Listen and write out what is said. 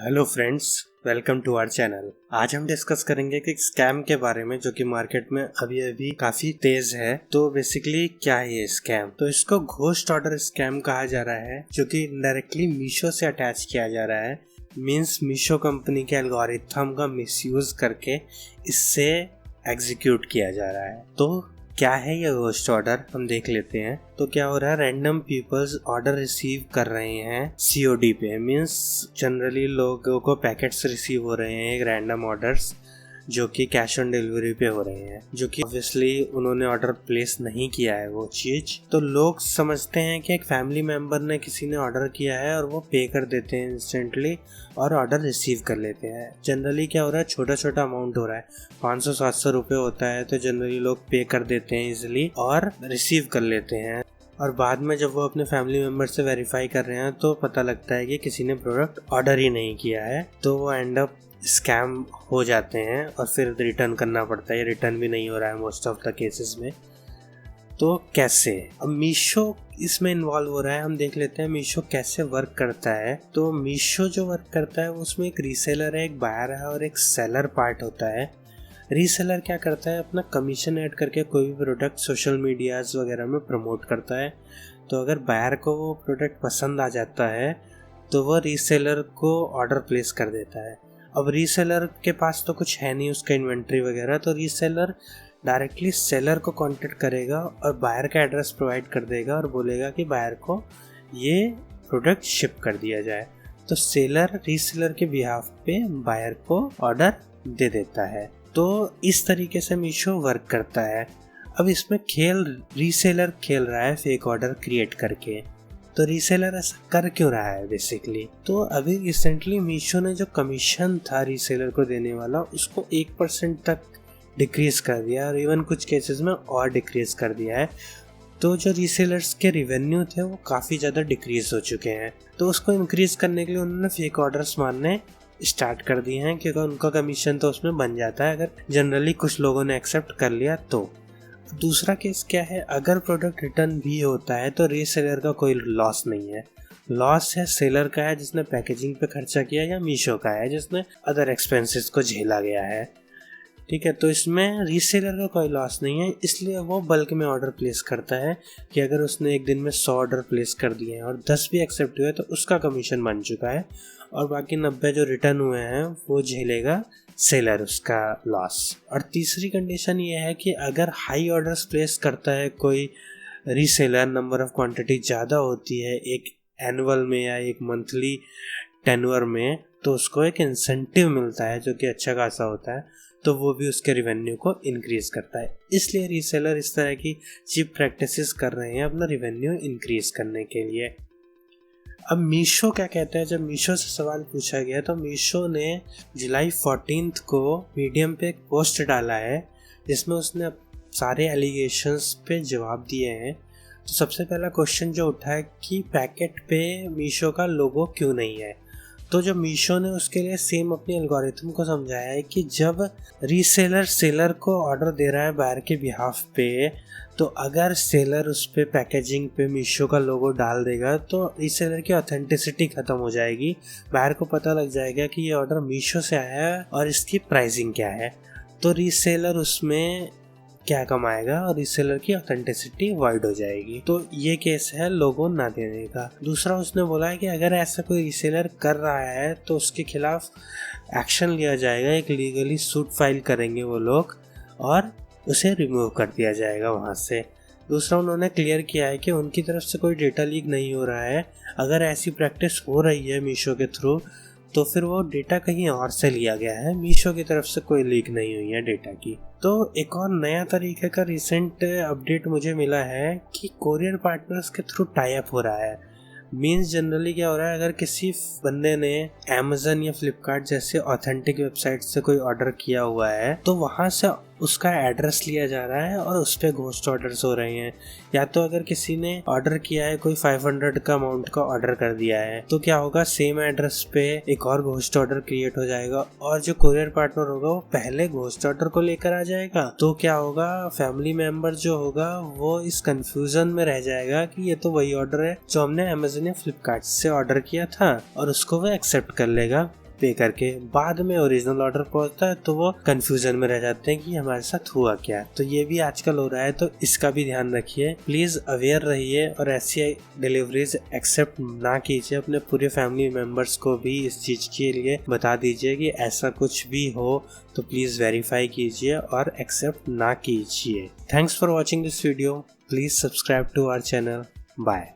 Hello friends, welcome to our channel. आज हम discuss करेंगे कि स्कैम के बारे में जो कि मार्केट में अभी अभी काफी तेज है। तो बेसिकली क्या है ये स्कैम? तो इसको घोस्ट ऑर्डर स्कैम कहा जा रहा है, जो कि डायरेक्टली मीशो से अटैच किया जा रहा है। मींस मीशो कंपनी के एल्गोरिथम का मिसयूज करके इससे एग्जीक्यूट किया जा रहा है। तो क्या है ये घोस्ट ऑर्डर, हम देख लेते हैं। तो क्या हो रहा है, रैंडम पीपल्स ऑर्डर रिसीव कर रहे हैं सीओडी पे। मींस जनरली लोगों को पैकेट्स रिसीव हो रहे हैं, एक रैंडम ऑर्डर्स जो कि कैश ऑन डिलीवरी पे हो रहे हैं, जो कि ऑब्वियसली उन्होंने ऑर्डर प्लेस नहीं किया है वो चीज। तो लोग समझते हैं कि एक फैमिली मेंबर ने, किसी ने ऑर्डर किया है और वो पे कर देते हैं इंस्टेंटली और ऑर्डर रिसीव कर लेते हैं। जनरली क्या हो रहा है, छोटा छोटा अमाउंट हो रहा है, 500-700 रुपये होता है, तो जनरली लोग पे कर देते हैं इजिली और रिसीव कर लेते हैं। और बाद में जब वो अपने फैमिली मेंबर से वेरीफाई कर रहे हैं तो पता लगता है कि किसी ने प्रोडक्ट ऑर्डर ही नहीं किया है, तो वो एंड अप स्कैम हो जाते हैं और फिर रिटर्न करना पड़ता है। रिटर्न भी नहीं हो रहा है मोस्ट ऑफ द केसेस में। तो कैसे अब मीशो इसमें इन्वॉल्व हो रहा है, हम देख लेते हैं मीशो कैसे वर्क करता है। तो मीशो जो वर्क करता है उसमें एक रीसेलर है, एक बायर है और एक सेलर पार्ट होता है। रीसेलर क्या करता है, अपना कमीशन ऐड करके कोई भी प्रोडक्ट सोशल मीडियाज वगैरह में प्रमोट करता है। तो अगर बायर को वो प्रोडक्ट पसंद आ जाता है तो वो रीसेलर को ऑर्डर प्लेस कर देता है। अब रीसेलर के पास तो कुछ है नहीं उसका इन्वेंट्री वगैरह, तो रीसेलर डायरेक्टली सेलर को कांटेक्ट करेगा और बायर का एड्रेस प्रोवाइड कर देगा और बोलेगा कि बायर को ये प्रोडक्ट शिप कर दिया जाए। तो सेलर रीसेलर के बिहाफ पे बायर को ऑर्डर दे देता है। तो इस तरीके से मीशो वर्क करता है। अब इसमें रीसेलर खेल रहा है फेक ऑर्डर क्रिएट करके। तो रीसेलर ऐसा कर क्यों रहा है बेसिकली? तो अभी रिसेंटली मीशो ने जो कमीशन था रीसेलर को देने वाला, उसको 1% तक डिक्रीज कर दिया और इवन कुछ केसेस में और डिक्रीज कर दिया है। तो जो रीसेलर्स के रिवेन्यू थे वो काफ़ी ज़्यादा डिक्रीज हो चुके हैं। तो उसको इंक्रीज करने के लिए उन्होंने फेक ऑर्डर्स मारने स्टार्ट कर दिए हैं, क्योंकि उनका कमीशन तो उसमें बन जाता है अगर जनरली कुछ लोगों ने एक्सेप्ट कर लिया तो। दूसरा केस क्या है, अगर प्रोडक्ट रिटर्न भी होता है तो रीसेलर का कोई लॉस नहीं है। लॉस है सेलर का है जिसने पैकेजिंग पे खर्चा किया, या मीशो का है जिसने अदर एक्सपेंसेस को झेला गया है। ठीक है, तो इसमें रीसेलर का कोई लॉस नहीं है, इसलिए वो बल्क में ऑर्डर प्लेस करता है कि अगर उसने एक दिन में 100 ऑर्डर प्लेस कर दिए हैं और 10 भी एक्सेप्ट हुए तो उसका कमीशन बन चुका है और बाकी 90 जो रिटर्न हुए हैं वो झेलेगा सेलर उसका लॉस। और तीसरी कंडीशन ये है कि अगर हाई ऑर्डर्स प्लेस करता है कोई रीसेलर, नंबर ऑफ क्वांटिटी ज़्यादा होती है एक एनुअल में या एक मंथली टेन्योर में, तो उसको एक इंसेंटिव मिलता है जो कि अच्छा खासा होता है, तो वो भी उसके रिवेन्यू को इंक्रीज करता है। इसलिए रीसेलर इस तरह की चीप प्रैक्टिसेस कर रहे हैं अपना रिवेन्यू इंक्रीज करने के लिए। अब मीशो क्या कहता है, जब मीशो से सवाल पूछा गया तो मीशो ने जुलाई 14 को मीडियम पे एक पोस्ट डाला है जिसमें उसने सारे एलिगेशंस पे जवाब दिए हैं। तो सबसे पहला क्वेश्चन जो उठा है कि पैकेट पे मीशो का लोगो क्यों नहीं है। तो जो मीशो ने उसके लिए सेम अपनी एल्गोरिथम को समझाया है कि जब रीसेलर सेलर को ऑर्डर दे रहा है बायर के बिहाफ पे, तो अगर सेलर उस पे पैकेजिंग पे मीशो का लोगो डाल देगा तो रीसेलर की ऑथेंटिसिटी खत्म हो जाएगी। बायर को पता लग जाएगा कि ये ऑर्डर मीशो से आया है और इसकी प्राइसिंग क्या है। तो रीसेलर उसमें क्या कमाएगा और रीसेलर की ऑथेंटिसिटी वाइड हो जाएगी। तो ये केस है लोगो ना देने का। दूसरा उसने बोला है कि अगर ऐसा कोई रीसेलर कर रहा है तो उसके खिलाफ एक्शन लिया जाएगा, एक लीगली सूट फाइल करेंगे वो लोग और उसे रिमूव कर दिया जाएगा वहाँ से। दूसरा उन्होंने क्लियर किया है कि उनकी तरफ से कोई डेटा लीक नहीं हो रहा है। अगर ऐसी प्रैक्टिस हो रही है मीशो के थ्रू तो फिर वो डेटा कहीं और से लिया गया है, मीशो की तरफ से कोई लीक नहीं हुई है डेटा की। तो एक और नया तरीके का रिसेंट अपडेट मुझे मिला है कि कोरियर पार्टनर्स के थ्रू टाई अप हो रहा है। मीन्स जनरली क्या हो रहा है, अगर किसी बंदे ने अमेज़न या फ्लिपकार्ट जैसे ऑथेंटिक वेबसाइट से कोई ऑर्डर किया हुआ है तो वहाँ से उसका एड्रेस लिया जा रहा है और उस पर घोस्ट ऑर्डर्स हो रहे हैं। या तो अगर किसी ने ऑर्डर किया है, कोई 500 का अमाउंट का ऑर्डर कर दिया है, तो क्या होगा, सेम एड्रेस पे एक और घोस्ट ऑर्डर क्रिएट हो जाएगा और जो कोरियर पार्टनर होगा वो पहले घोस्ट ऑर्डर को लेकर आ जाएगा। तो क्या होगा, फैमिली मेंबर जो होगा वो इस कंफ्यूजन में रह जाएगा कि ये तो वही ऑर्डर है जो हमने अमेज़न या फ्लिपकार्ट से ऑर्डर किया था और उसको वो एक्सेप्ट कर लेगा। पे करके बाद में ओरिजिनल ऑर्डर पहुंचता है तो वो कंफ्यूजन में रह जाते हैं कि हमारे साथ हुआ क्या। तो ये भी आजकल हो रहा है, तो इसका भी ध्यान रखिए। प्लीज अवेयर रहिए और ऐसी डिलीवरीज एक्सेप्ट ना कीजिए। अपने पूरे फैमिली मेंबर्स को भी इस चीज के लिए बता दीजिए कि ऐसा कुछ भी हो तो प्लीज वेरीफाई कीजिए और एक्सेप्ट ना कीजिए। Thanks for watching this video. Please subscribe to our channel. Bye.